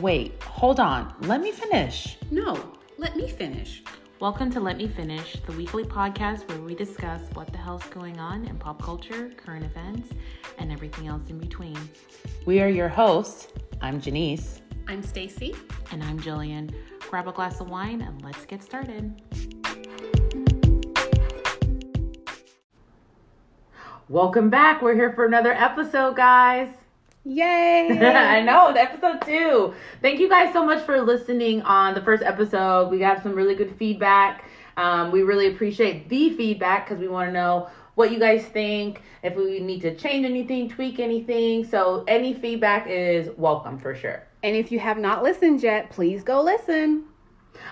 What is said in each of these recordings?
Wait, hold on. Let me finish. No, let me finish. Welcome to Let Me Finish, the weekly podcast where we discuss what the hell's going on in pop culture, current events, and everything else in between. We are your hosts. I'm Janice. I'm Stacy. And I'm Jillian. Grab a glass of wine and let's get started. Welcome back. We're here for another episode, guys. Yay! I know, episode 2. Thank you guys so much for listening on the first episode. We got some really good feedback. We really appreciate the feedback because we want to know what you guys think, if we need to change anything, tweak anything. So any feedback is welcome for sure. And if you have not listened yet, please go listen.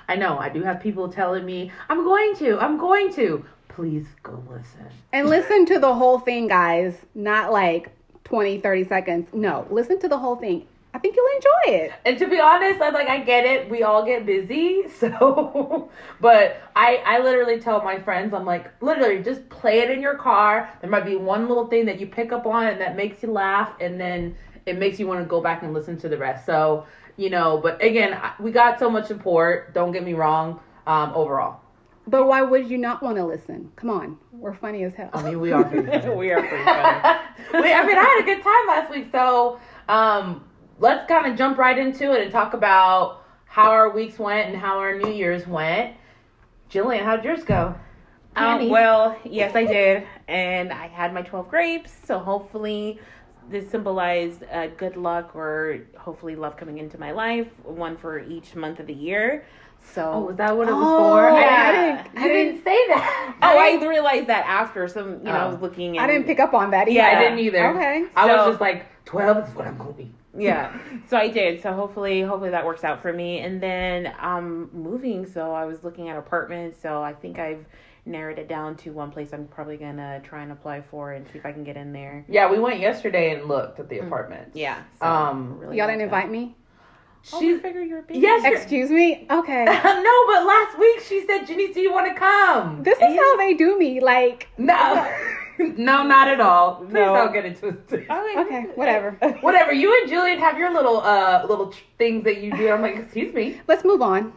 I know, I do have people telling me, I'm going to. Please go listen. And listen to the whole thing, guys. Not like 20, 30 seconds. No, listen to the whole thing. I think you'll enjoy it. And to be honest, I get it. We all get busy. So, but I literally tell my friends, I'm like, literally just play it in your car. There might be one little thing that you pick up on and that makes you laugh. And then it makes you want to go back and listen to the rest. So, but again, we got so much support. Don't get me wrong, overall. But why would you not want to listen? Come on. We're funny as hell. I mean, we are pretty funny. We are pretty funny. I had a good time last week. So let's kind of jump right into it and talk about how our weeks went and how our New Year's went. Jillian, how'd yours go? Well, yes, I did. And I had my 12 grapes. So hopefully this symbolized good luck or hopefully love coming into my life. One for each month of the year. So, is that what it was for? Yeah. I didn't say that. I realized that after I was looking. I didn't pick up on that either. Yeah, I didn't either. Okay. I was just like, 12 is what I'm going to be. Yeah. So I did. So hopefully that works out for me. And then I'm moving. So I was looking at apartments. So I think I've narrowed it down to one place I'm probably going to try and apply for and see if I can get in there. Yeah, we went yesterday and looked at the apartments. Yeah. So really y'all didn't invite me? She figured you were busy. Yes. Excuse me? Okay. No, but last week she said, Janice, do you want to come? This is how they do me. Like. No. No, not at all. Please don't get it twisted. Okay, whatever. Whatever. You and Julian have your little things that you do. I'm like, excuse me. Let's move on.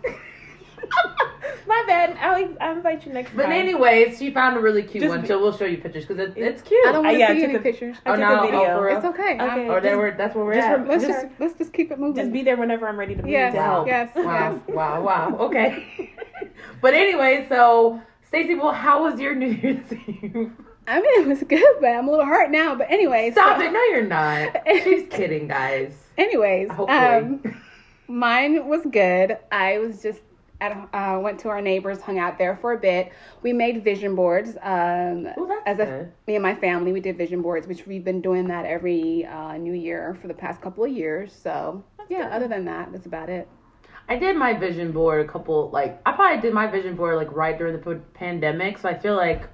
My bad. I'll invite you next time. But anyways, she found a really cute one, so we'll show you pictures because it's cute. I don't want to see any pictures. I took a video. It's okay. That's where we're at. Let's just keep it moving. Just be there whenever I'm ready to move. Yes. Wow. Okay. But anyway, so Stacey, well, how was your New Year's Eve? I mean, it was good, but I'm a little hurt now. But anyway. Stop it. No, you're not. She's kidding, guys. Anyways. Hopefully. Mine was good. I was just went to our neighbors, hung out there for a bit. We made vision boards. Me and my family, we did vision boards, which we've been doing that every New Year for the past couple of years. So good. Other than that, that's about it. I did my vision board I probably did my vision board right during the pandemic. So I feel like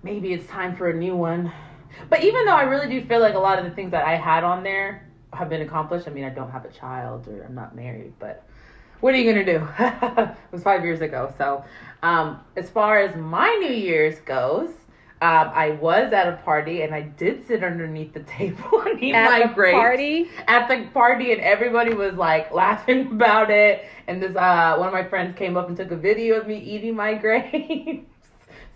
maybe it's time for a new one. But even though I really do feel like a lot of the things that I had on there have been accomplished. I mean, I don't have a child or I'm not married, but what are you going to do? It was 5 years ago. So as far as my New Year's goes, I was at a party and I did sit underneath the table and eat my grapes. At the party, and everybody was laughing about it. And this one of my friends came up and took a video of me eating my grapes.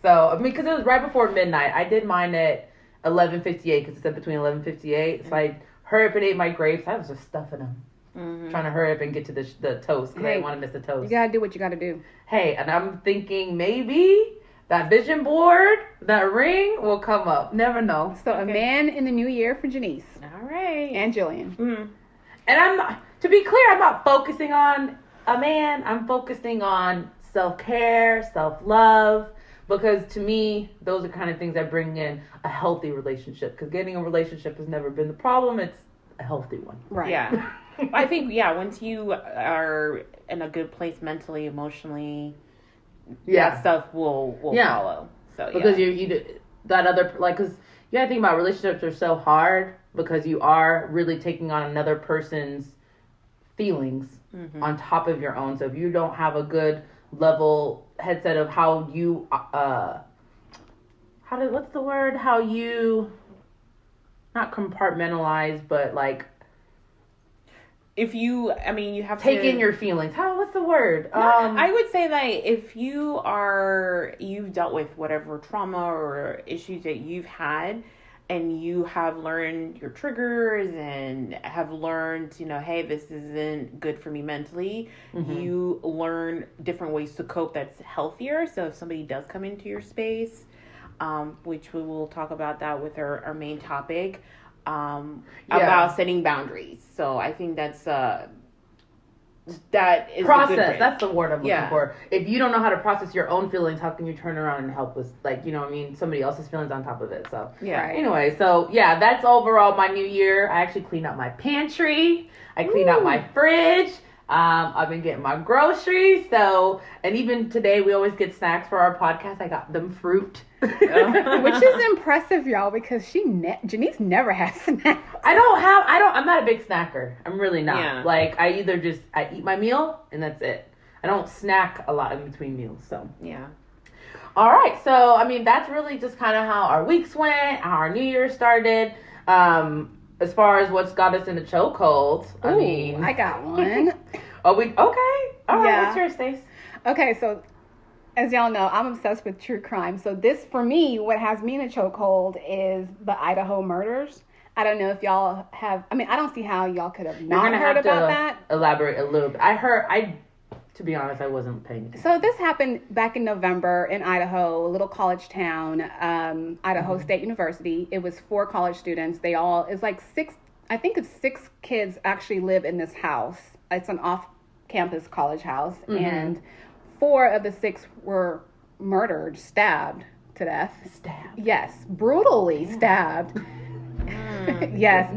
So, because it was right before midnight. I did mine at 11:58 because it said between 11:58. So I hurried up and ate my grapes. I was just stuffing them. Mm-hmm. Trying to hurry up and get to the toast because I didn't want to miss the toast. You gotta do what you gotta do. Hey, and I'm thinking maybe that vision board, that ring will come up. Never know. So a man in the new year for Janice. All right. And Jillian. Mm-hmm. And to be clear, I'm not focusing on a man. I'm focusing on self-care, self-love. Because to me, those are kind of things that bring in a healthy relationship. Because getting a relationship has never been the problem. It's a healthy one. Right. Yeah. I think, once you are in a good place mentally, emotionally, that stuff will follow. So, because you that other, because you got to think about relationships are so hard because you are really taking on another person's feelings on top of your own. So if you don't have a good level headset of how you, how you, not compartmentalize, but you have take to in your feelings. What's the word? I would say that if you've dealt with whatever trauma or issues that you've had, and you have learned your triggers and have learned, hey, this isn't good for me mentally, you learn different ways to cope that's healthier. So if somebody does come into your space, which we will talk about that with our main topic, about setting boundaries. So I think that is process. That's the word I'm looking for. If you don't know how to process your own feelings, how can you turn around and help with, somebody else's feelings on top of it? So anyway, that's overall my new year. I actually cleaned up my pantry. I cleaned out my fridge. I've been getting my groceries. And even today we always get snacks for our podcast. I got them fruit. Which is impressive, y'all, because Janice never has snacks. I'm not a big snacker. I'm really not. Yeah. Like, I eat my meal and that's it. I don't snack a lot in between meals, so. Yeah. All right, so, that's really just kind of how our weeks went, how our new year started. As far as what's got us in the chokehold, I got one. Okay. All right, what's yours, Stace? Okay, so as y'all know, I'm obsessed with true crime. So this, for me, what has me in a chokehold is the Idaho murders. I don't know if y'all have, I don't see how y'all could have not heard about that. Elaborate a little bit. To be honest, I wasn't paying attention. So this happened back in November in Idaho, a little college town, Idaho State University. It was 4 college students. It's like 6 kids actually live in this house. It's an off-campus college house. And 4 of the 6 were murdered, stabbed to death. Stabbed? Yes, brutally stabbed. Yes,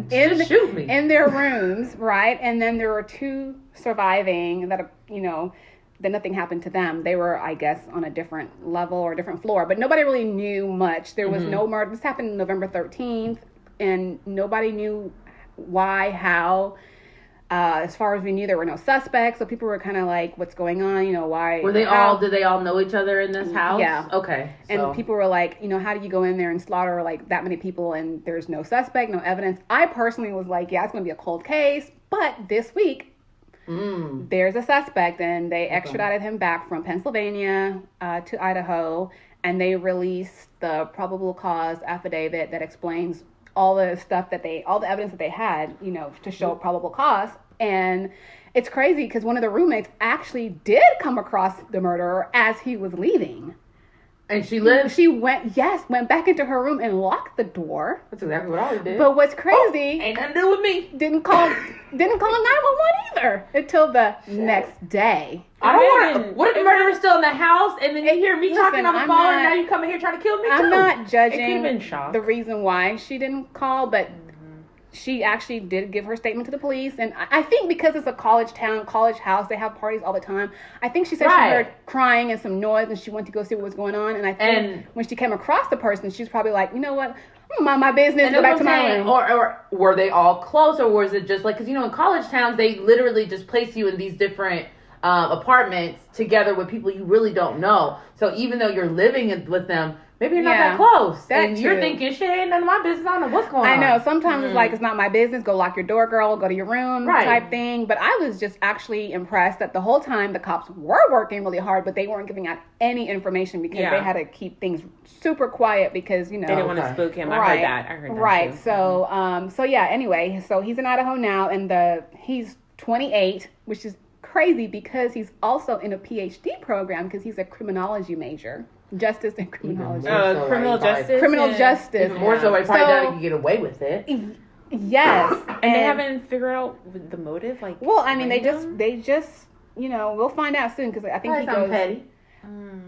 shoot me. in their rooms, right? And then there were 2 surviving that, that nothing happened to them. They were, I guess, on a different level or different floor, but nobody really knew much. There was no murder. This happened November 13th, and nobody knew why, how. As far as we knew, there were no suspects, so people were kind of like, what's going on, why? Did they all know each other in this house? Yeah. Okay. And people were like, how do you go in there and slaughter like that many people and there's no suspect, no evidence? I personally was like, yeah, it's going to be a cold case, but this week, there's a suspect, and they extradited him back from Pennsylvania to Idaho, and they released the probable cause affidavit that explains all the evidence that they had, to show probable cause. And it's crazy because one of the roommates actually did come across the murderer as he was leaving. And she lived? She went back into her room and locked the door. That's exactly what I did. But what's crazy... ain't nothing to do with me. Didn't call 911 either until the next day. I don't want to... What if the murderer's still in the house and then you hear me talking on the phone and now you come in here trying to kill me too? I'm not judging the reason why she didn't call, but... She actually did give her statement to the police. And I think because it's a college town, college house, they have parties all the time. I think she said she heard crying and some noise and she went to go see what was going on. And I think when she came across the person, she was probably like, you know what? I'm going to mind my business, go back to my room. Or were they all close, or was it just like, because, in college towns, they literally just place you in these different apartments together with people you really don't know. So even though you're living with them, maybe you're not that close. And you're thinking, shit, ain't none of my business. I don't know what's going on. I know. Sometimes it's like, it's not my business. Go lock your door, girl. Go to your room type thing. But I was just actually impressed that the whole time the cops were working really hard, but they weren't giving out any information because they had to keep things super quiet because, They didn't want to spook him. I heard that. Right. Too. So, anyway. So he's in Idaho now, and he's 28, which is crazy because he's also in a PhD program because he's a criminology major. Justice and criminology. Criminal justice. Criminal justice. Even more so, I probably doubt he could get away with it. Yes. And they haven't figured out the motive? They just, we'll find out soon because I think he goes... petty.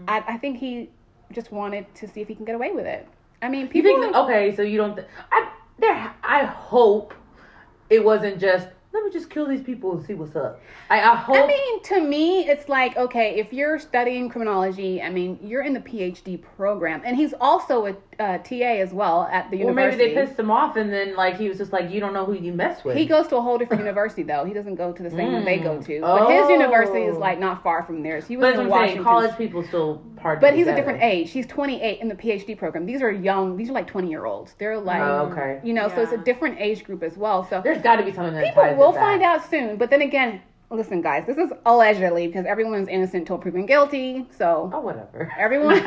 I think he just wanted to see if he can get away with it. People... You think, okay, so you don't... I hope it wasn't just... Let me just kill these people and see what's up. I hope. To me, it's like, okay, if you're studying criminology, you're in the PhD program. And he's also a TA as well at the university. Or maybe they pissed him off and then, he was just like, you don't know who you mess with. He goes to a whole different university, though. He doesn't go to the same one they go to. But his university is, not far from theirs. He was in Washington. College people still hard. But he's a different age. He's 28 in the PhD program. These are young. These are like 20-year-olds. They're like, okay. So it's a different age group as well. So there's got to be something that people will find out soon. But then again, listen, guys, this is allegedly because everyone's innocent until proven guilty. So whatever. Everyone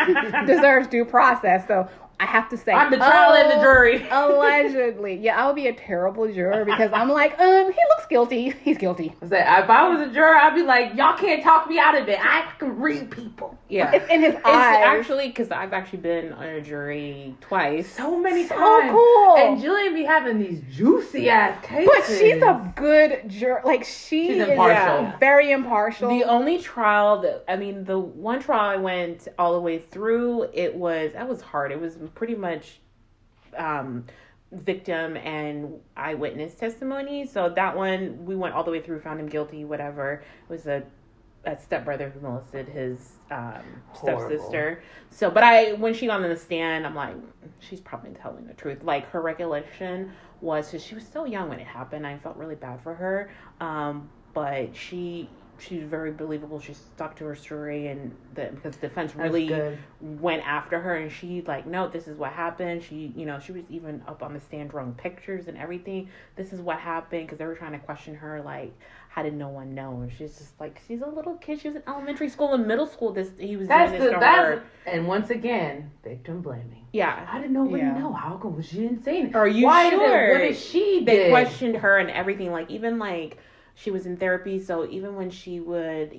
deserves due process. So I have to say, I'm the trial and the jury. Allegedly. Yeah, I would be a terrible juror because I'm like, he looks guilty. He's guilty. If I was a juror, I'd be like, y'all can't talk me out of it. I can read people. Yeah. It's in his eyes. Actually, because I've actually been on a jury twice. So many times. So cool. And Julian be having these juicy ass cases. But she's a good juror. Like, she's impartial. Very impartial. The only trial the one trial I went all the way through, that was hard. It was pretty much victim and eyewitness testimony. So that one, we went all the way through, found him guilty, whatever. It was a stepbrother who molested his stepsister. So, but when she got on the stand, I'm like, she's probably telling the truth. Like, her recollection was, cause she was so young when it happened. I felt really bad for her. But she's very believable. She stuck to her story, and because the defense really went after her, and she like, no, this is what happened. She, she was even up on the stand drawing pictures and everything. This is what happened, because they were trying to question her, like, how did no one know? And she's just like, she's a little kid. She was in elementary school and middle school. He was doing this to her. And once again, victim blaming. Yeah. How did nobody know? How come was she insane? Are you sure? What did she do? They questioned her and everything. Like, even like, she was in therapy, so even when she would,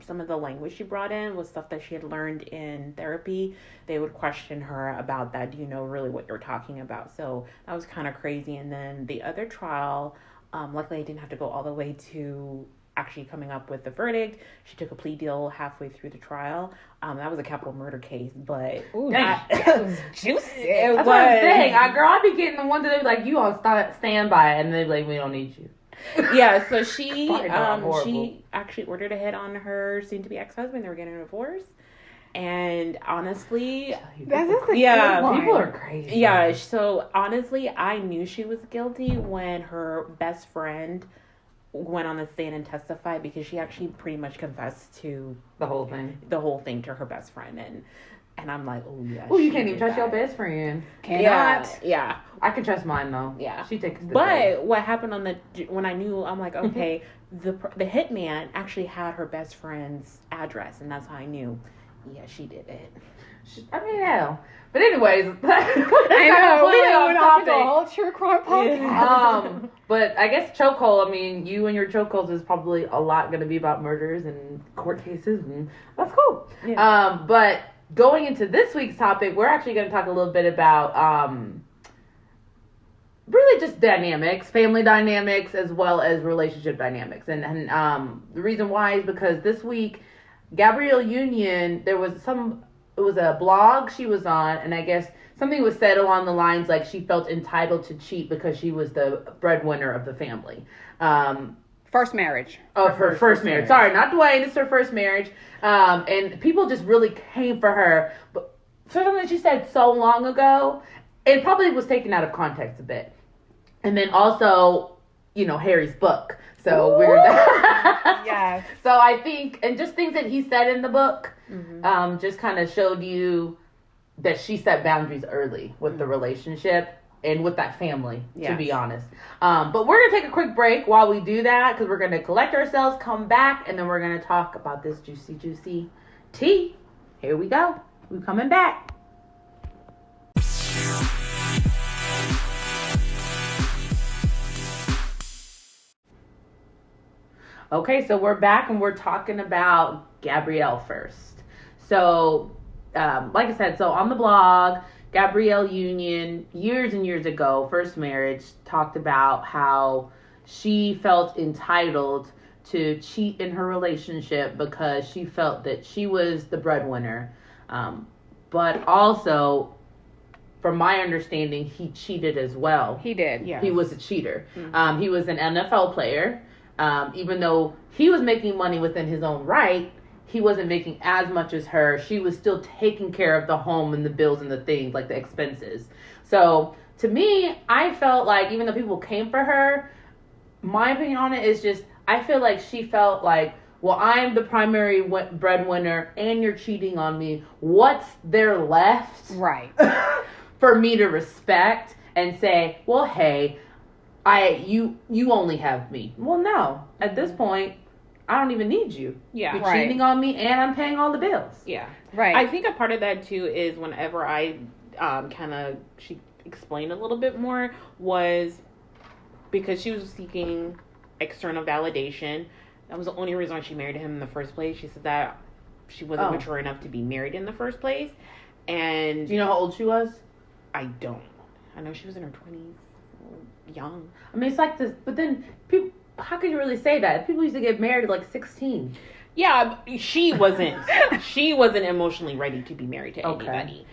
some of the language she brought in was stuff that she had learned in therapy. They would question her about that. Do you know really what you're talking about? So that was kind of crazy. And then the other trial, luckily I didn't have to go all the way to actually coming up with the verdict. She took a plea deal halfway through the trial. That was a capital murder case, but that was juicy. That's what I'm saying. Girl, I be getting the ones that they be like, you on standby, and they be like, we don't need you. Yeah, so she actually ordered a hit on her soon-to-be ex-husband. They were getting a divorce, and honestly, people are crazy. Yeah, so honestly, I knew she was guilty when her best friend went on the stand and testified, because she actually pretty much confessed to the whole thing to her best friend, and I'm like, oh yeah. Oh, you can't even trust your best friend. Cannot. Yeah. I can trust mine though. Yeah. She takes the But what happened when I knew, I'm like, okay, the hitman actually had her best friend's address, and that's how I knew. Yeah, she did it. Hell. But anyways, I know we went off the whole true crime podcast. But I guess chokehold. You and your chokeholds is probably a lot going to be about murders and court cases, and that's cool. Yeah. But going into this week's topic, we're actually going to talk a little bit about really just dynamics, family dynamics, as well as relationship dynamics. And the reason why is because this week, Gabrielle Union, it was a blog she was on, and I guess something was said along the lines like she felt entitled to cheat because she was the breadwinner of the family. First marriage. Oh, her first marriage. Sorry, not Dwayne. It's her first marriage. And people just really came for her. But for something that she said so long ago, it probably was taken out of context a bit. And then also, Harry's book. So we're yes. So I think, and just things that he said in the book, just kind of showed you that she set boundaries early with the relationship and with that family, to be honest. But we're going to take a quick break while we do that, because we're going to collect ourselves, come back, and then we're going to talk about this juicy tea. Here we go. We're coming back. Okay, so we're back, and we're talking about Gabrielle first. So, like I said, so on the blog, Gabrielle Union, years and years ago, first marriage, talked about how she felt entitled to cheat in her relationship because she felt that she was the breadwinner. But also, from my understanding, he cheated as well. He did, yeah. He was a cheater. Mm-hmm. He was an NFL player. Even though he was making money within his own right, he wasn't making as much as her. She was still taking care of the home and the bills and the things, like the expenses. So, to me, I felt like, even though people came for her, my opinion on it is just, I feel like she felt like well, I'm the primary breadwinner and you're cheating on me. What's there left? Right. For me to respect and say, well, hey, you only have me. Well, no. At this point, I don't even need you. Yeah. You're cheating on me and I'm paying all the bills. Yeah. Right. I think a part of that too is whenever she explained a little bit more, was because she was seeking external validation. That was the only reason why she married him in the first place. She said that she wasn't mature enough to be married in the first place. And do you know how old she was? I don't. I know she was in her 20s, young. I mean, it's like this, but then people, how could you really say that? People used to get married at like 16. Yeah, she wasn't emotionally ready to be married to anybody.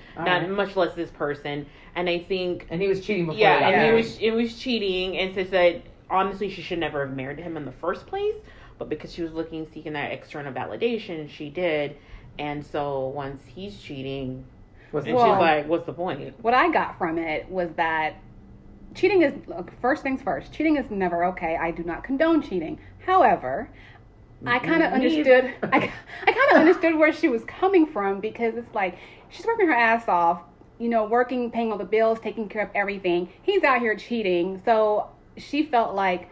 Much less this person. And I think... And he was cheating before he got married. It was cheating, and says that honestly she should never have married him in the first place, but because she was seeking that external validation, she did. And so once he's cheating, she's like, what's the point? What I got from it was that cheating is, first things first, cheating is never okay. I do not condone cheating. However, I kind of understood. I kind of understood where she was coming from, because it's like she's working her ass off, working, paying all the bills, taking care of everything. He's out here cheating, so she felt like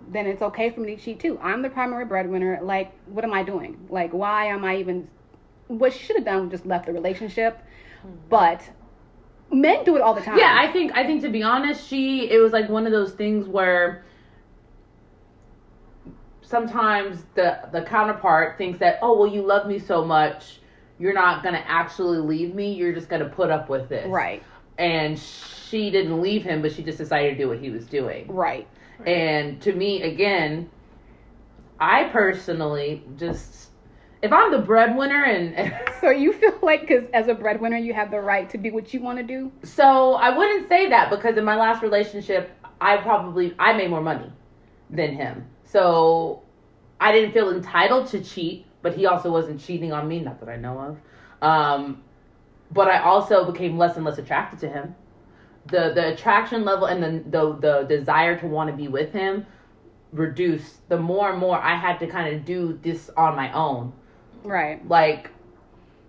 then it's okay for me to cheat too. I'm the primary breadwinner. Like, what am I doing? Like, why am I even? What she should have done was just left the relationship. But men do it all the time. Yeah, I think to be honest, it was like one of those things where sometimes the counterpart thinks that, oh, well, you love me so much, you're not going to actually leave me. You're just going to put up with this. Right. And she didn't leave him, but she just decided to do what he was doing. Right. And to me, again, I personally just, if I'm the breadwinner and... So you feel like, because as a breadwinner, you have the right to do what you want to do? So I wouldn't say that, because in my last relationship, I made more money than him. So I didn't feel entitled to cheat, but he also wasn't cheating on me, not that I know of. But I also became less and less attracted to him. The attraction level and the desire to want to be with him reduced the more and more I had to kind of do this on my own. Right. Like,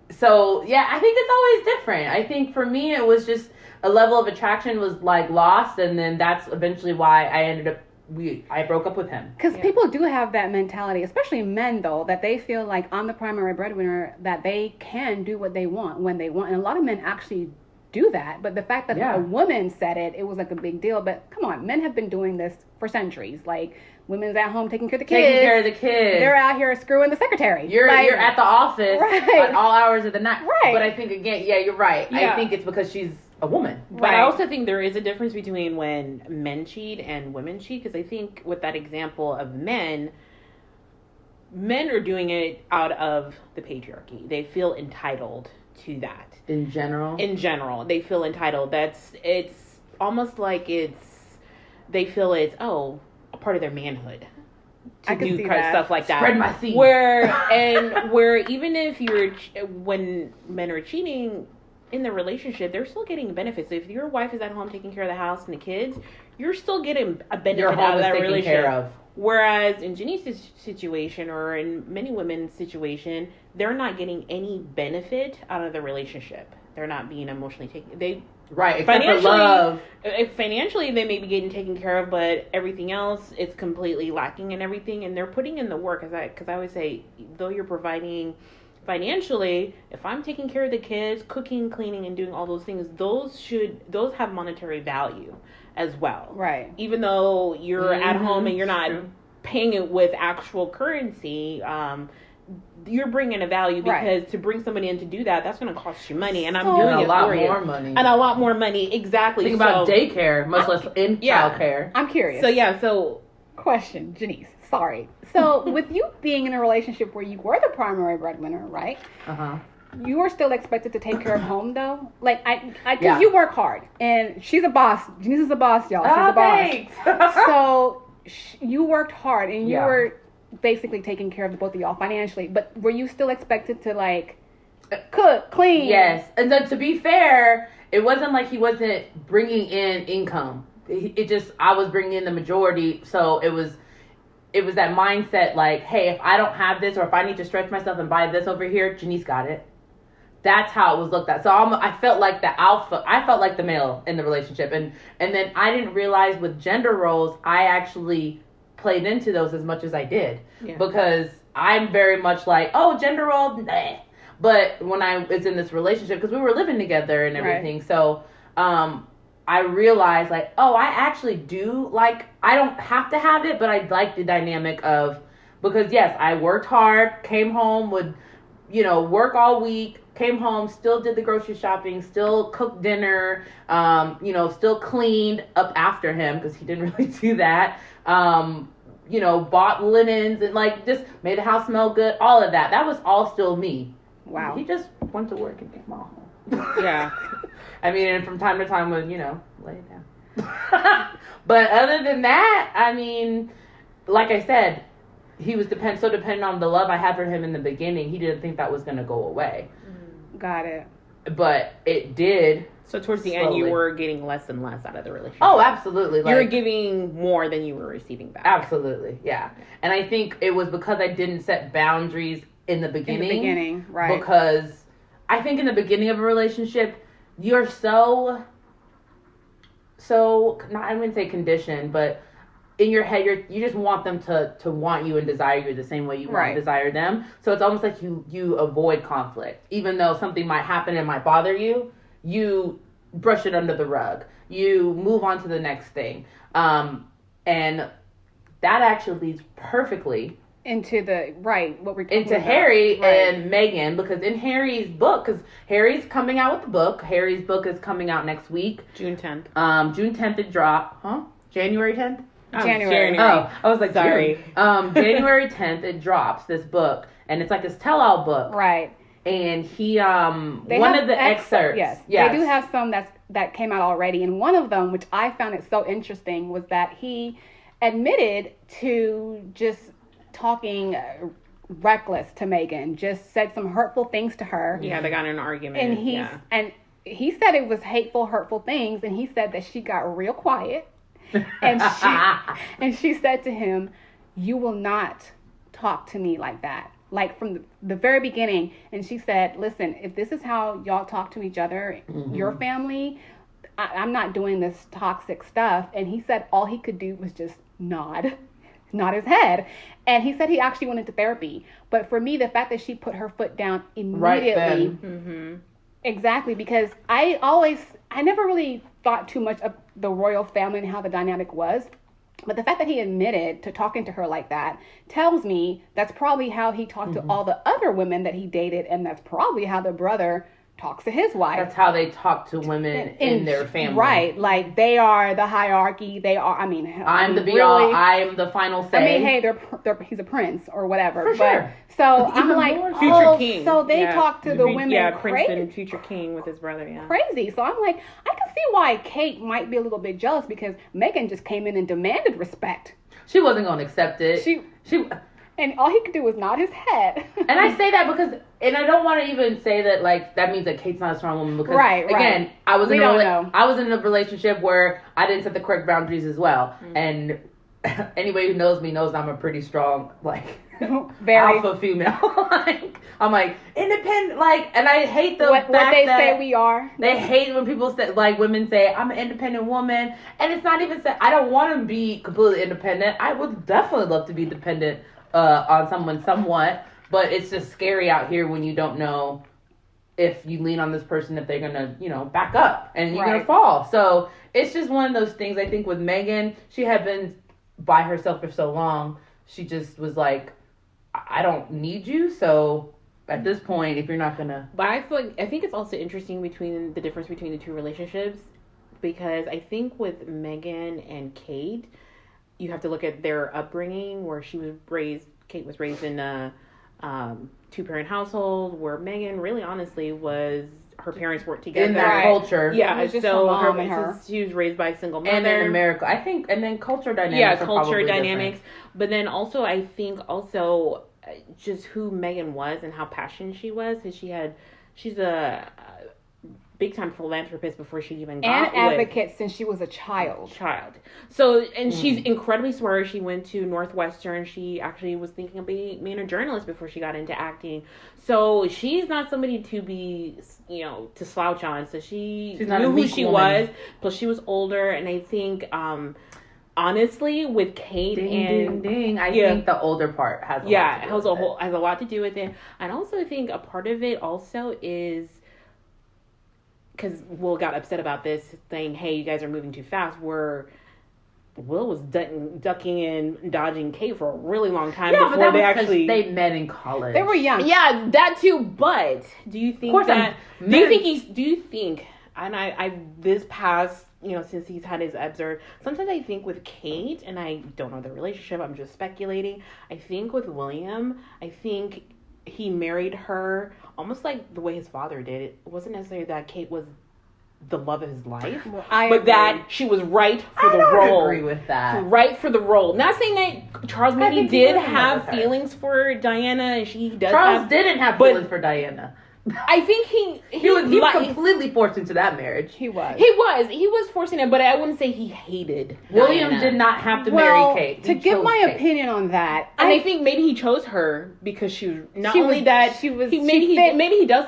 so yeah, I think it's always different. I think for me it was just a level of attraction was like lost, and then that's eventually why I broke up with him. Because people do have that mentality, especially men though, that they feel like I'm the primary breadwinner, that they can do what they want when they want. And a lot of men actually do that. But the fact that a woman said it was like a big deal. But come on, men have been doing this for centuries. Like, women's at home taking care of the kids. Taking care of the kids. They're out here screwing the secretary. You're at the office at all hours of the night. Right. But I think, again, you're right. Yeah. I think it's because she's a woman. But I also think there is a difference between when men cheat and women cheat, because I think with that example of men are doing it out of the patriarchy. They feel entitled to that. In general, they feel entitled. It's almost like they feel it's a part of their manhood to do stuff like that. Spread my seed. Where even if when men are cheating in the relationship, they're still getting benefits. So if your wife is at home taking care of the house and the kids, you're still getting a benefit out of that relationship. Care of. Whereas in Janice's situation, or in many women's situation, they're not getting any benefit out of the relationship. They're not being emotionally taken. Right, except for love. Financially, they may be getting taken care of, but everything else, it's completely lacking in everything. And they're putting in the work, because I always say, though you're providing financially, if I'm taking care of the kids, cooking, cleaning, and doing all those things, those have monetary value as well. Right. Even though you're at home and you're not paying it with actual currency, you're bringing a value, because to bring somebody in to do that's going to cost you money, and I'm doing it for you. And a lot more money, exactly. Think about daycare, much less in childcare. I'm curious. Question, Janice. Sorry. So with you being in a relationship where you were the primary breadwinner, right? You are still expected to take care of home, though. Like, because you work hard, and she's a boss. Janice is a boss, y'all. She's a boss. Thanks. So you worked hard, and you were basically taking care of the both of y'all financially. But were you still expected to, like, cook, clean? Yes. And then, to be fair, it wasn't like he wasn't bringing in income. I was bringing in the majority, so it was it was that mindset like, hey, if I don't have this or if I need to stretch myself and buy this over here, Janice got it. That's how it was looked at. So I felt like the alpha. I felt like the male in the relationship. And then I didn't realize with gender roles, I actually played into those as much as I did. Yeah. Because I'm very much like, oh, gender role, nah. But when I was in this relationship, because we were living together and everything, right. So I realized like, oh, I actually do like, I don't have to have it, but I like the dynamic of, because yes, I worked hard, came home, would, work all week, came home, still did the grocery shopping, still cooked dinner, still cleaned up after him because he didn't really do that. Bought linens and like just made the house smell good, all of that. That was all still me. Wow. He just went to work and came home. Yeah. I mean, and from time to time would, lay it down. But other than that, I mean, like I said, he was so dependent on the love I had for him in the beginning. He didn't think that was going to go away. Got it. But it did. So towards the end, you were getting less and less out of the relationship. Oh, absolutely. You were giving more than you were receiving back. Absolutely, yeah. And I think it was because I didn't set boundaries in the beginning. Right. Because I think in the beginning of a relationship, you're so I wouldn't say conditioned, but in your head, you just want them to want you and desire you the same way you want and desire them. So it's almost like you avoid conflict. Even though something might happen and might bother you, you brush it under the rug. You move on to the next thing. And that actually leads perfectly into what we're talking into about. Harry and Meghan, because in Harry's book, because Harry's coming out with the book. Harry's book is coming out next week. June 10th. June 10th it dropped. January 10th? January. Oh, I was like, sorry. January 10th it drops, this book, and it's like his tell-all book. Right. And he, one of the excerpts. Yes. They do have some that came out already, and one of them, which I found it so interesting, was that he admitted to just talking reckless to Meghan, just said some hurtful things to her. Yeah, they got in an argument. And he said it was hateful, hurtful things, and he said that she got real quiet, and she said to him, "You will not talk to me like that." Like from the very beginning. And she said, "Listen, if this is how y'all talk to each other, your family, I'm not doing this toxic stuff." And he said all he could do was just nod his head. And he said he actually went into therapy. But for me, the fact that she put her foot down immediately, exactly, because I never really thought too much of the royal family and how the dynamic was. But the fact that he admitted to talking to her like that tells me that's probably how he talked to all the other women that he dated, and that's probably how the brother talks to his wife. That's how they talk to women in their family. Right. Like, they are the hierarchy. They are, I'm the be-all. I'm the final say. I mean, hey, he's a prince or whatever. For sure. So I'm like, future king. So they talk to the women Prince and future king with his brother, crazy. So I'm like, I can see why Kate might be a little bit jealous, because Meghan just came in and demanded respect. She wasn't going to accept it. She and all he could do was nod his head. And I say that because, and I don't want to even say that like that means that Kate's not a strong woman, because again, I was in a relationship where I didn't set the correct boundaries as well. And anybody who knows me knows I'm a pretty strong very alpha female. I'm like independent, and I hate the fact what they that say we are. They hate when people say, women say I'm an independent woman, and it's not even said. I don't want to be completely independent. I would definitely love to be dependent on someone somewhat, but it's just scary out here when you don't know if you lean on this person, if they're gonna, back up and you're gonna fall. So it's just one of those things. I think with Meghan, she had been by herself for so long. She just was like, I don't need you. So at this point, if you're not gonna, but I think it's also interesting between the difference between the two relationships, because I think with Meghan and Kate, you have to look at their upbringing, where Kate was raised in a two-parent household, where Meghan really honestly her parents worked together. In that culture. Yeah, so she was raised by a single mother. And in America, I think, and then culture dynamics. Yeah, culture dynamics. Different. But then also, I think just who Meghan was and how passionate she was, because she's a big time philanthropist before she even got an advocate since she was a child. So, and she's incredibly smart. She went to Northwestern. She actually was thinking of being a journalist before she got into acting. So she's not somebody to be, to slouch on. So she's knew who she was. Plus she was older, and I think, honestly, with Kate I think the older part has a lot to do with it. And also I think a part of it also is because Will got upset about this, saying, hey, you guys are moving too fast, where Will was ducking and dodging Kate for a really long time before they met in college. They were young. Yeah, that too. But do you think and I this past, since he's had his episode, sometimes I think with Kate, and I don't know the relationship, I'm just speculating, I think with William, I think he married her almost like the way his father did. It wasn't necessarily that Kate was the love of his life, but that she was right for the role. I agree with that. Right for the role. Not saying that Charles maybe did have feelings for Diana, and Charles didn't have feelings for Diana. I think he was completely forced into that marriage. He was forcing it, but I wouldn't say he hated William Diana. Did not have to marry Kate. To give my opinion on that, and I think maybe he chose her because she does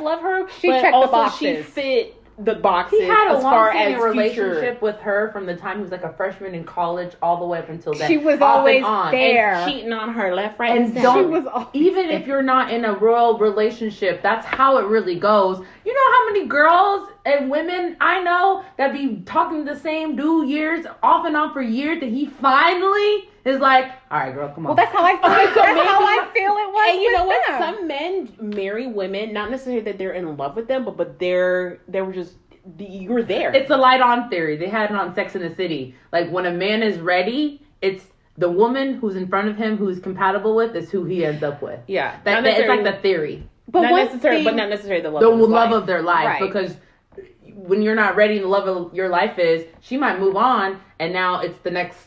love her. She checked the boxes. She fit the boxes. He had a long-standing relationship relationship with her from the time he was like a freshman in college all the way up until then. She was always there, and cheating on her left, right, and center. Even if you're not in a royal relationship, that's how it really goes. You know how many girls and women I know that be talking to the same dude years off and on for years that he finally is like, all right, girl, come on. Well, that's how I feel. How I feel it was. And you know what? Them. Some men marry women, not necessarily that they're in love with them, but they were just, you were there. It's a light on theory. They had it on Sex and the City. Like, when a man is ready, it's the woman who's in front of him who's compatible with is who he ends up with. Yeah. It's like the theory. But not necessarily the love of their life. Right. Because when you're not ready, the love of your life is, she might move on, and now it's the next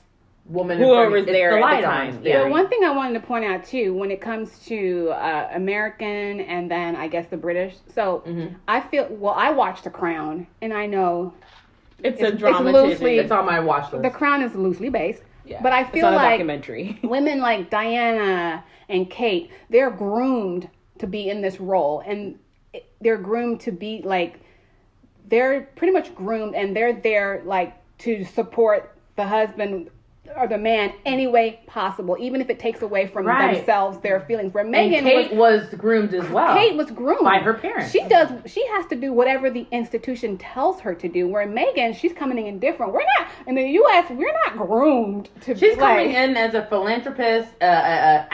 woman, whoever's there at the time. Yeah. But one thing I wanted to point out too, when it comes to American and then I guess the British. So I watched The Crown, and I know it's a drama. It's on my watch list. The Crown is loosely based, yeah. But I feel like documentary. Women like Diana and Kate, they're groomed to be in this role, and they're groomed to be like, they're pretty much groomed, and they're there like to support the husband or the man any way possible, even if it takes away from themselves, their feelings. Where Meghan Kate was groomed as well. Kate was groomed by her parents. She has to do whatever the institution tells her to do. Where Meghan, she's coming in different. We're not in the U.S. We're not groomed to. She's coming in as a philanthropist, an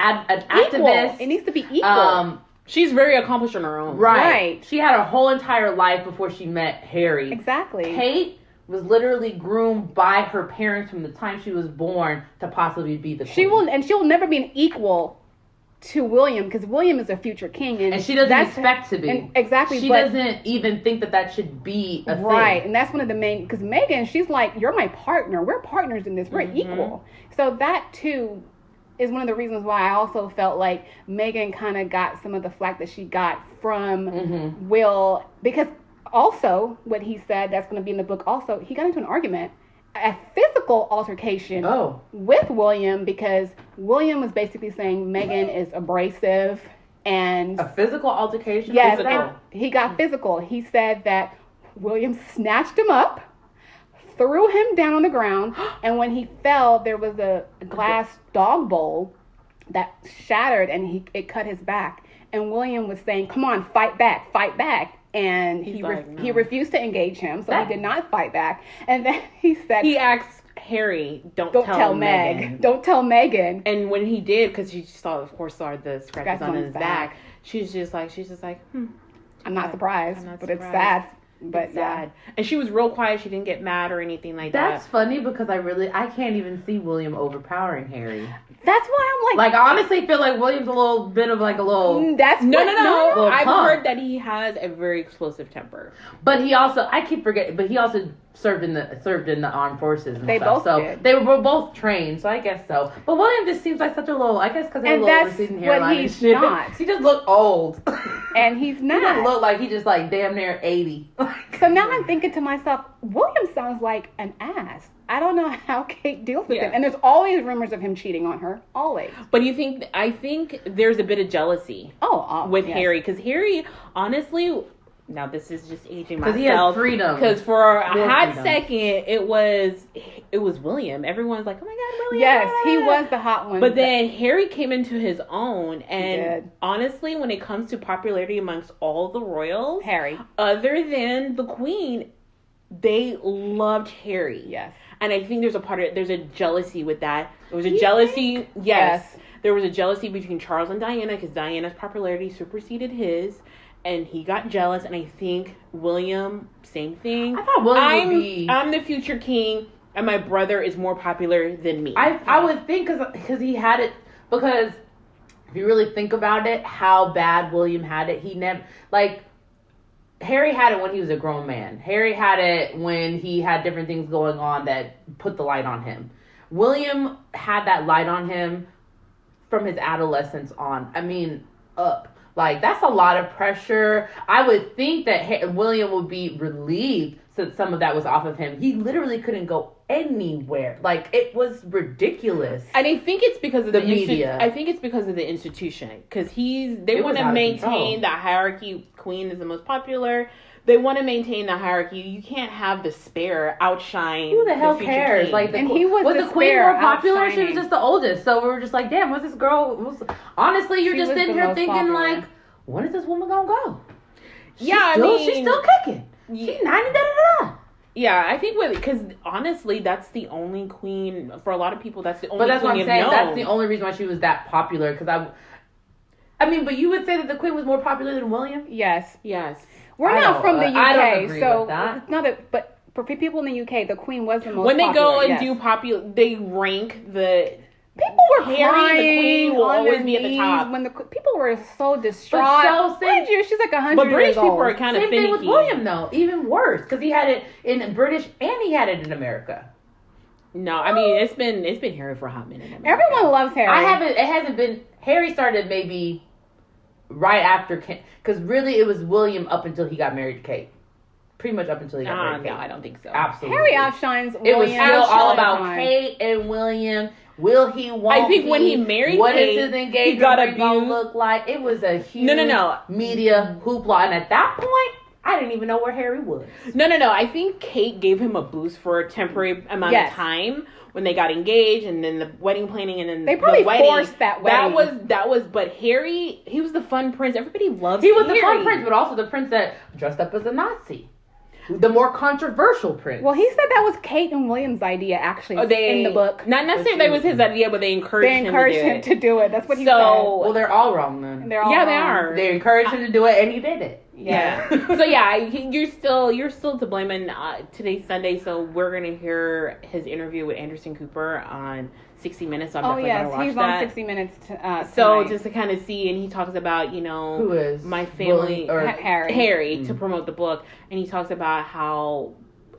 activist. It needs to be equal. She's very accomplished on her own. Right. She had a whole entire life before she met Harry. Exactly. Kate was literally groomed by her parents from the time she was born to possibly be the queen. She'll never be an equal to William, because William is a future king, and she doesn't expect to be. Exactly. She doesn't even think that should be a thing. Right, and that's one of the main, because Meghan, she's like, you're my partner. We're partners in this. We're equal. So that too is one of the reasons why I also felt like Meghan kind of got some of the flack that she got from Will, because also, what he said, that's going to be in the book also, he got into an argument, a physical altercation with William, because William was basically saying Meghan is abrasive and... A physical altercation? Yes, he got physical. He said that William snatched him up, threw him down on the ground, and when he fell, there was a glass dog bowl that shattered, and it cut his back. And William was saying, come on, fight back, fight back. And he refused to engage him, so he did not fight back. And then he said... He asked Harry, don't tell Meghan. Don't tell Meghan. And when he did, because she saw the scratches on his back, she's just like, I'm not surprised, but it's sad. But it's sad. And she was real quiet. She didn't get mad or anything like that. That's funny, because I can't even see William overpowering Harry. That's why I'm like honestly feel like William's a little bit of like a little... No. I've heard that he has a very explosive temper. But he also, I keep forgetting, but he also served in the armed forces and they stuff. Both did. They were both trained, so I guess so. But William just seems like such a little, I guess because they're a little receding hairline and shit. Not. He just looked old. And he's not. He doesn't look like he just like damn near 80. So now I'm thinking to myself, William sounds like an ass. I don't know how Kate deals with him. And there's always rumors of him cheating on her. Always. But I think there's a bit of jealousy with Harry. Because Harry, honestly, now this is just aging myself. Because he has freedom. Because for a hot second, it was William. Everyone's like, oh my God, William. Yes, he was the hot one. But then Harry came into his own. And honestly, when it comes to popularity amongst all the royals, Harry, other than the Queen, they loved Harry. Yes. And I think there's a jealousy with that. There was a jealousy. Yes. There was a jealousy between Charles and Diana because Diana's popularity superseded his. And he got jealous. And I think William, same thing. I thought William would be... I'm the future king. And my brother is more popular than me. I would think because he had it. Because if you really think about it, how bad William had it. He never... Harry had it when he was a grown man. Harry had it when he had different things going on that put the light on him. William had that light on him from his adolescence on. I mean, up. That's a lot of pressure. I would think that William would be relieved since some of that was off of him. He literally couldn't go anywhere. It was ridiculous. And I think it's because of the media. I think it's because of the institution. Because they want to maintain the hierarchy. Queen is the most popular. They want to maintain the hierarchy. You can't have the spare outshine. Who the hell cares? He was the Queen more popular? She was just the oldest. So we were just like, damn, what's this girl? Honestly, you're just sitting here thinking popular. When is this woman gonna go? She's still kicking. She's 90. Yeah, I think because honestly, that's the only queen for a lot of people. That's the only. But that's queen what I'm saying. That's the only reason why she was that popular. Because I mean, but you would say that the Queen was more popular than William? Yes. We're not from the UK, I don't agree so with that. it's not but for people in the UK, the Queen was the most. When they popular, go and do popular, they rank the. People were Harry crying. And the Queen will always be at the top. When people were so distraught. Mind you, she's like 100 But British years old. people are kind of finicky. Same thing with William, though. Even worse, because he had it in British and he had it in America. No, I mean it's been Harry for a hot minute. Everyone loves Harry. It hasn't been. Harry started maybe right after, because really it was William up until he got married to Kate. Pretty much up until he got married to Kate. No, I don't think so. Absolutely. Harry outshines William. It was still all about Kate and William. Will he? Won't I think he? when he married what Kate, is his engagement ring gonna look like? It was a huge media hoopla, and at that point, I didn't even know where Harry was. No. I think Kate gave him a boost for a temporary amount of time when they got engaged, and then the wedding planning, and then they probably the wedding. Forced that wedding. That was. But Harry, he was the fun prince. Everybody loves. He was the fun prince, but also the prince that dressed up as a Nazi. The more controversial prince. Well, he said that was Kate and William's idea, actually, in the book. Not necessarily that was his idea, but they encouraged him to do it. That's what he said. Well, they're all wrong then. They're all wrong. They are. They encouraged him to do it, and he did it. Yeah. So you're still to blame. And today's Sunday, so we're gonna hear his interview with Anderson Cooper on 60 Minutes. I'm definitely gonna watch he's that. on 60 Minutes. So just to kind of see, and he talks about who is my family Harry to promote the book, and he talks about how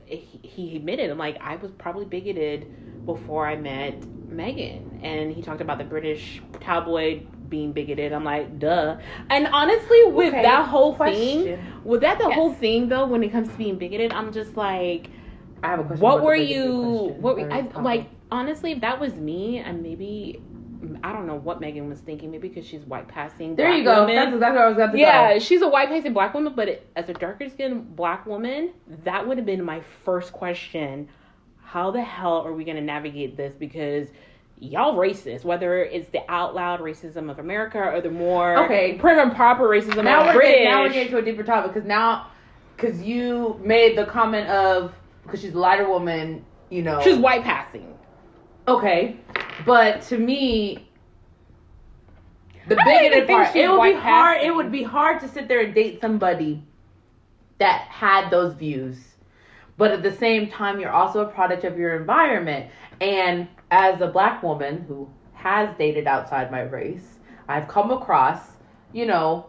he admitted, I was probably bigoted before I met Meghan, and he talked about the British tabloid being bigoted. I'm like, duh. And honestly, with that whole thing, whole thing though, when it comes to being bigoted, I'm just like, I have a question. What were you? Honestly, if that was me, and maybe I don't know what Meghan was thinking. Maybe because she's white passing. There you go. Woman. That's exactly what I was going to say. Yeah, she's a white passing black woman, but as a darker skinned black woman, that would have been my first question. How the hell are we going to navigate this? Because y'all racist, whether it's the out loud racism of America or the more prim and proper racism of British. Now we're getting to a deeper topic because you made the comment of because she's a lighter woman, she's white passing. Okay, but to me, the bigoted part, it would be hard to sit there and date somebody that had those views. But at the same time, you're also a product of your environment. And as a black woman who has dated outside my race, I've come across, men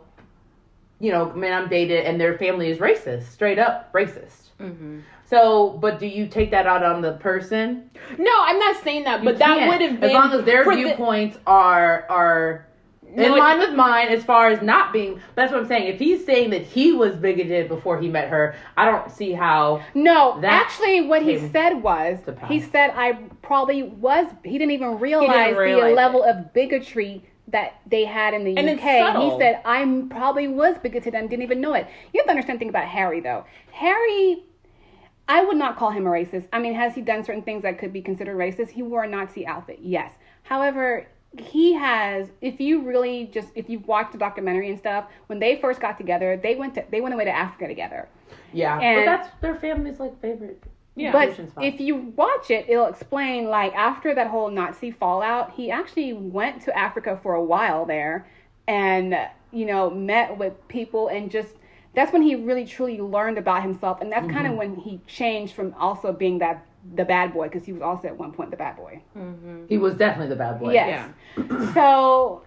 I'm dated and their family is racist, straight up racist. Mm-hmm. So, but do you take that out on the person? No, I'm not saying that, but that would have been... As long as their viewpoints are in line with mine as far as not being. But that's what I'm saying. If he's saying that he was bigoted before he met her, I don't see how. No, actually, what he said was, he said I probably was. He didn't even realize the level of bigotry that they had in the UK. He said I probably was bigoted and didn't even know it. You have to understand thing about Harry though. Harry, I would not call him a racist. I mean, has he done certain things that could be considered racist? He wore a Nazi outfit, yes. However, he has, if you've watched the documentary and stuff, when they first got together, they went away to Africa together. Yeah, and, but that's their family's like favorite. Yeah, but if you watch it, it'll explain, like, after that whole Nazi fallout, he actually went to Africa for a while there and, met with people and just, that's when he really truly learned about himself. And that's kind of when he changed from also being the bad boy, because he was also at one point the bad boy. Mm-hmm. He was definitely the bad boy. Yes. Yeah. So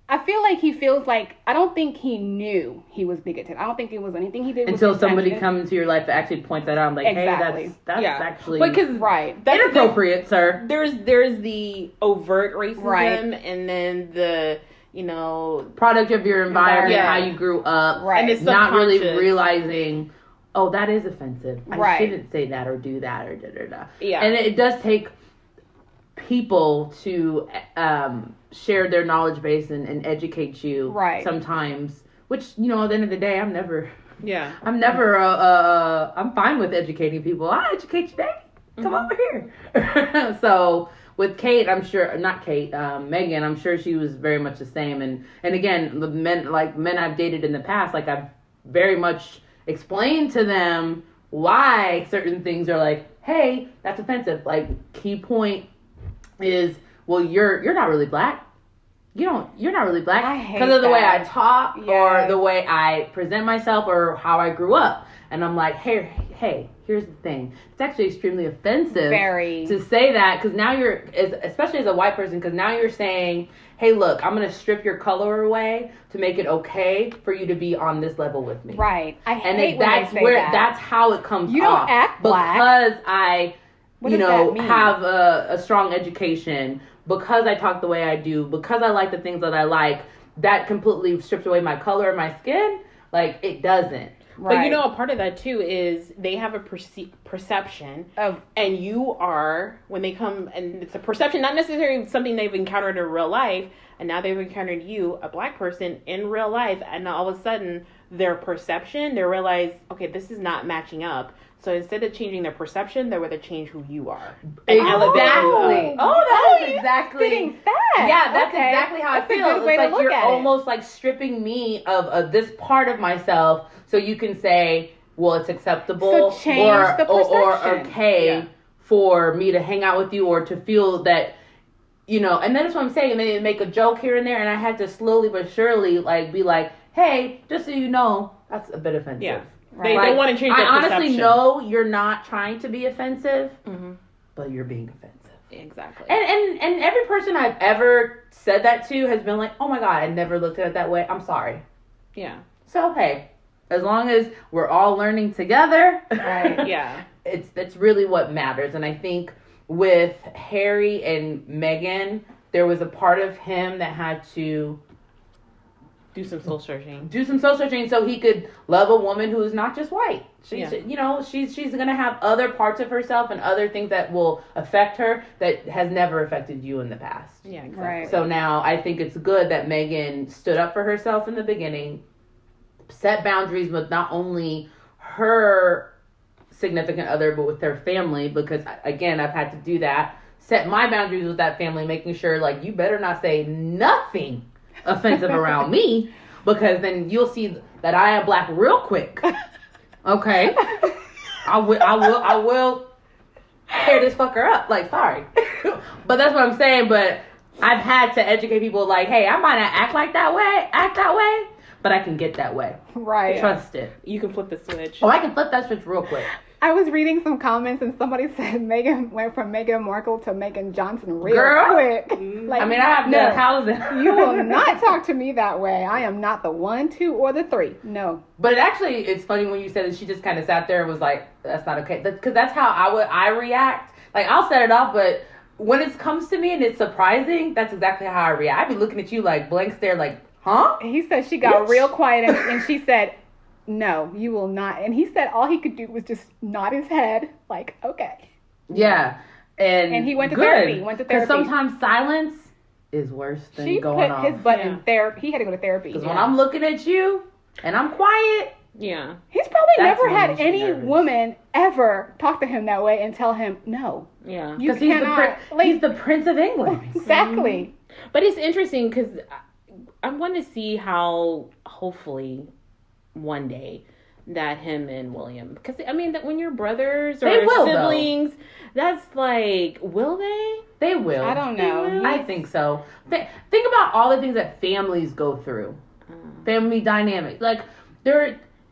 I feel like he feels like, I don't think he knew he was bigoted. I don't think it was anything he did until somebody comes into your life to actually point that out. I'm like, hey, that's actually that's inappropriate, sir. There's the overt racism, and then the product of your environment, how you grew up, and it's not really realizing, oh, that is offensive. I shouldn't say that or do that or da-da-da. Yeah. And it does take people to share their knowledge base and educate you sometimes, which, at the end of the day, I'm fine with educating people. I'll educate you, baby. Come over here. So with Kate, I'm sure, not Kate, Megan, I'm sure she was very much the same. And again, the men I've dated in the past, like, I've very much explained to them why certain things are like, hey, that's offensive. Like, key point is, well, you're not really black. You're not really black because of the way I talk or the way I present myself or how I grew up. And I'm like, hey, here's the thing. It's actually extremely offensive to say that, because now especially as a white person, because now you're saying, hey, look, I'm going to strip your color away to make it okay for you to be on this level with me. Right. That's how it comes off. You don't act black. Because I, have a strong education, because I talk the way I do, because I like the things that I like, that completely strips away my color and my skin. Like, it doesn't. Right. But a part of that too is they have a perception of, and you are, when they come, and it's a perception, not necessarily something they've encountered in real life, and now they've encountered you, a black person, in real life, and all of a sudden their perception, they realize, okay, this is not matching up. So instead of changing their perception, they rather change who you are. Exactly. That is exactly. Yeah, that's exactly how I feel. It's like you're almost like stripping me of this part of myself, so you can say, well, it's acceptable or okay for me to hang out with you, or to feel that, and that's what I'm saying. And they make a joke here and there, and I had to slowly but surely be like, hey, just so you know, that's a bit offensive. Yeah. Right. They don't want to change their perception. I honestly know you're not trying to be offensive, but you're being offensive. Exactly. And every person I've ever said that to has been like, oh my God, I never looked at it that way. I'm sorry. Yeah. So, hey, as long as we're all learning together, right? Yeah. That's really what matters. And I think with Harry and Meghan, there was a part of him that had to do some soul searching so he could love a woman who is not just white. She's going to have other parts of herself and other things that will affect her that has never affected you in the past. Yeah, exactly. Right. So now I think it's good that Meghan stood up for herself in the beginning, set boundaries with not only her significant other, but with their family, because again, I've had to do that. Set my boundaries with that family, making sure, like, you better not say nothing offensive around me, because then you'll see that I am black real quick. Okay, I will tear this fucker up. Like, sorry, but that's what I'm saying. But I've had to educate people, like, hey, I might not act that way, but I can get that way. Right. Trust it. You can flip the switch. Oh, I can flip that switch real quick. I was reading some comments and somebody said Meghan went from Meghan Markle to Meghan Johnson real quick. Like, I mean, I have no housing. You will not talk to me that way. I am not the 1, 2, or the 3. No. But it's funny when you said that she just kind of sat there and was like, that's not okay. Because that's how I react. Like, I'll set it off, but when it comes to me and it's surprising, that's exactly how I react. I be looking at you like blank stare, like, huh? He said she got real quiet and she said, no, you will not. And he said all he could do was just nod his head, like, okay. Yeah. And he went to therapy. Because sometimes silence is worse than going off. She put his butt in therapy. He had to go to therapy. Because when I'm looking at you and I'm quiet. Yeah. He's probably never had any woman ever talk to him that way and tell him, no. Yeah. Because he's the Prince of England. Exactly. Mm-hmm. But it's interesting because I want to see how, hopefully, one day that him and William, because I mean that when you're brothers or siblings, that's like, will they? They will. I don't know. I think so. Think about all the things that families go through. Family dynamics. Like,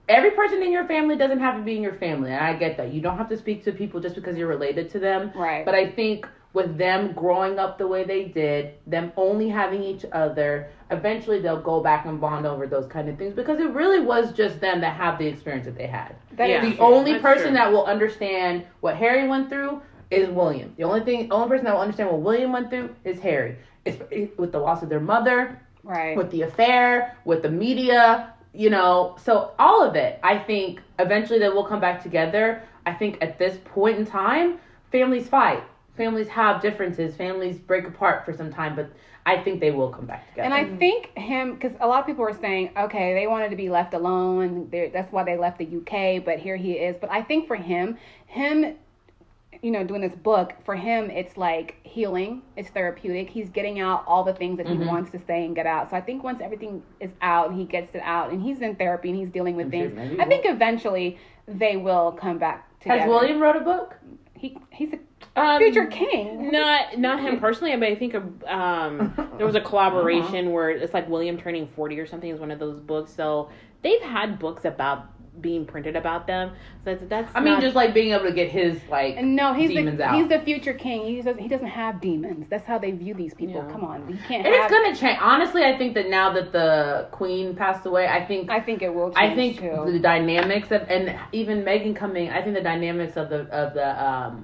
every person in your family doesn't have to be in your family, and I get that. You don't have to speak to people just because you're related to them. Right. But I think with them growing up the way they did, them only having each other, eventually they'll go back and bond over those kind of things, because it really was just them that have the experience that they had. The only person that will understand what Harry went through is William. The only person that will understand what William went through is Harry. It's with the loss of their mother, right? With the affair, with the media, so all of it. I think eventually they will come back together. I think at this point in time, families fight. Families have differences. Families break apart for some time, but I think they will come back together. And I think because a lot of people were saying, okay, they wanted to be left alone. That's why they left the UK, but here he is. But I think for him, doing this book, for him, it's like healing. It's therapeutic. He's getting out all the things that he wants to say and get out. So I think once everything is out and he gets it out and he's in therapy and he's dealing with things, I think eventually they will come back together. Has William wrote a book? He's a future king. Not him personally, but I think there was a collaboration where it's like William turning 40 or something is one of those books. So they've had books about being printed about them. So that's just like being able to get his demons out. He's the future king. He doesn't have demons. That's how they view these people. Yeah. Come on, you can't. It's gonna change. Honestly, I think that now that the Queen passed away, I think it will change. I think too. The dynamics and even Meghan coming. I think the dynamics of the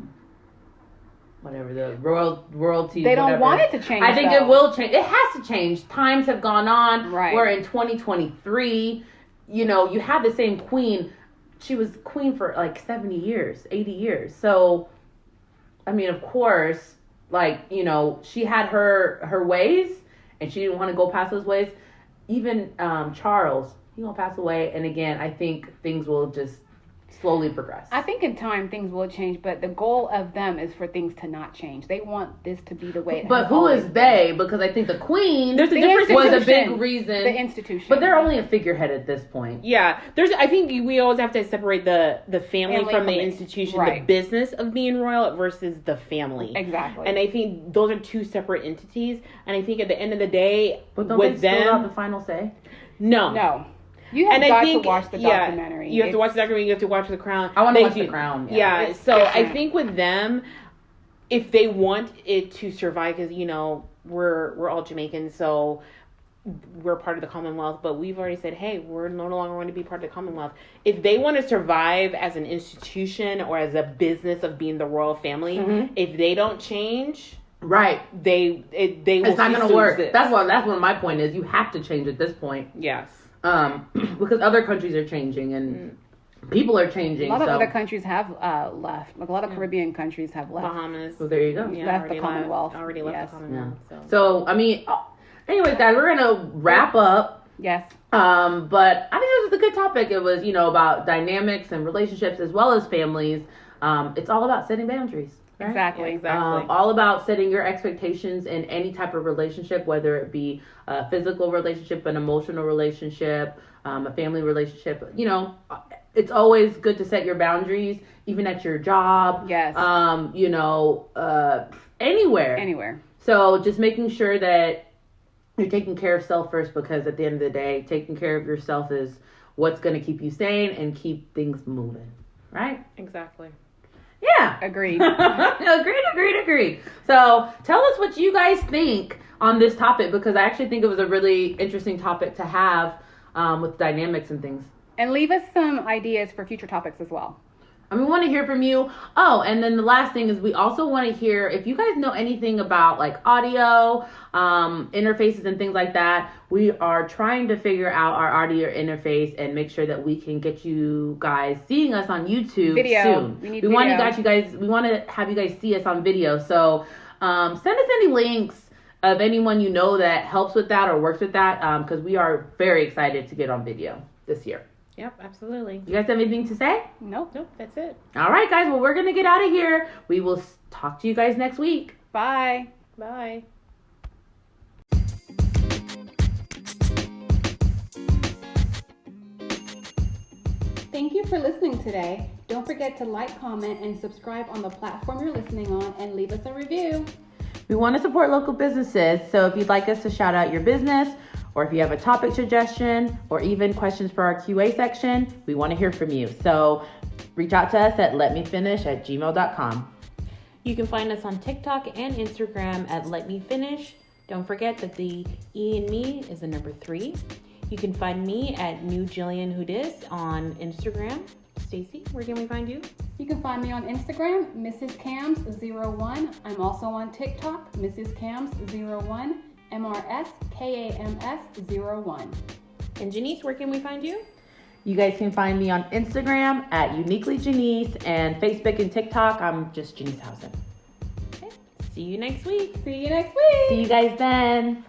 whatever the royalty. They don't want it to change. I think it will change. It has to change. Times have gone on. Right. We're in 2023. You had the same queen. She was queen for like 70 years, 80 years. So, I mean, of course, she had her ways, and she didn't want to go past those ways. Even Charles, he gonna pass away, and again, I think things will just slowly progress. I think in time things will change, but the goal of them is for things to not change. They want this to be the way it But who is they? Because I think the Queen was a big reason. The institution. But they're only a figurehead at this point. Yeah. I think we always have to separate the family from the institution, the business of being royal versus the family. Exactly. And I think those are two separate entities. And I think at the end of the day, but don't with they still have the final say? No. You have to watch the documentary. You have to watch the documentary. You have to watch The Crown. I want to watch The Crown. Yeah. So I think with them, if they want it to survive, because we're all Jamaican, so we're part of the Commonwealth. But we've already said, hey, we're no longer going to be part of the Commonwealth. If they want to survive as an institution or as a business of being the royal family, if they don't change. Right, they will. It's not going to work. That's what my point is. You have to change at this point. Yes. Because other countries are changing and people are changing. A lot of other countries have left. Like a lot of Caribbean countries have left. Bahamas. So there you go. Yeah, left the Commonwealth. Already left the Commonwealth. Yeah. So I mean, anyways, guys, we're gonna wrap up. Yes. But I think it was a good topic. It was about dynamics and relationships as well as families. It's all about setting boundaries. Right? Exactly. All about setting your expectations in any type of relationship, whether it be a physical relationship, an emotional relationship, a family relationship. It's always good to set your boundaries, even at your job. Yes. Anywhere. Anywhere. So just making sure that you're taking care of self first, because at the end of the day, taking care of yourself is what's going to keep you sane and keep things moving. Right? Exactly. Yeah. Agreed. Agreed. So tell us what you guys think on this topic, because I actually think it was a really interesting topic to have with dynamics and things. And leave us some ideas for future topics as well. And we want to hear from you. Oh, and then the last thing is we also want to hear if you guys know anything about like audio, interfaces and things like that. We are trying to figure out our audio interface and make sure that we can get you guys seeing us on YouTube soon. We want to have you guys see us on video. So send us any links of anyone you know that helps with that or works with that, because we are very excited to get on video this year. Yep, absolutely. You guys have anything to say? Nope, that's it. All right, guys. Well, we're going to get out of here. We will talk to you guys next week. Bye. Bye. Thank you for listening today. Don't forget to like, comment, and subscribe on the platform you're listening on, and leave us a review. We want to support local businesses, so if you'd like us to shout out your business, or if you have a topic suggestion, or even questions for our QA section, we want to hear from you. So reach out to us at letmefinish@gmail.com. You can find us on TikTok and Instagram at Let Me Finish. Don't forget that the E in me is the number 3. You can find me at New Jillian Houdis on Instagram. Stacy, where can we find you? You can find me on Instagram, Mrs. Cams01. I'm also on TikTok, Mrs. Cams01. MRSKAMS01. And Janice, where can we find you? You guys can find me on Instagram at Uniquely Janice, and Facebook and TikTok, I'm just Janice Housen. Okay. See you next week. See you next week. See you guys then.